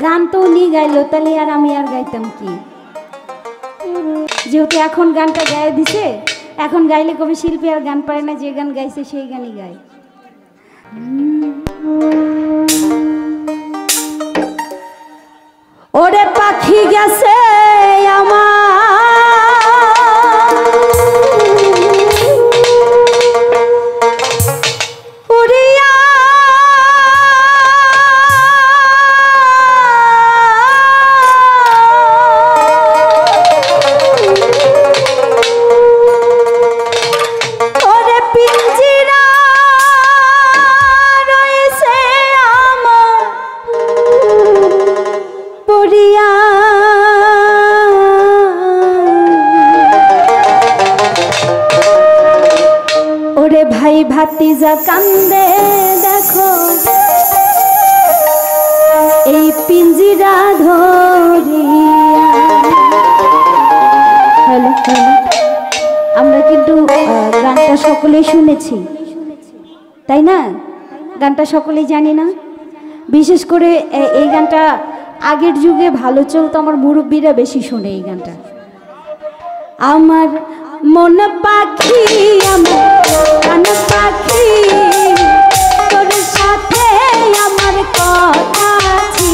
গান তো উনি গাইলো, তাহলে আর আমি আর গাইতাম কি? যেহেতু এখন গানটা গায়ে দিছে, এখন গাইলে কবি শিল্পী আর গান পারে না, যে গান গাইছে সেই গানই গায়। ওরে পাখি গেছে আমার উড়িয়া, ওরে পিঞ্জিরা রয়েছে আমার পড়িয়া, ওরে ভাই ভাতিজা কান্দে দেখো এই পিঞ্জিরা ধরিয়া। হ্যালো হ্যালো, আমরা কিন্তু গানটা সকলেই শুনেছি, তাই না? গানটা সকলেই জানি না? বিশেষ করে এই গানটা আগের যুগে ভালো চলতো, আমার মুরব্বীরা বেশি শোনে এই গানটা। আমার মন পাখি আমার কান পাখি, তোর সাথে আমার কথা ছিল।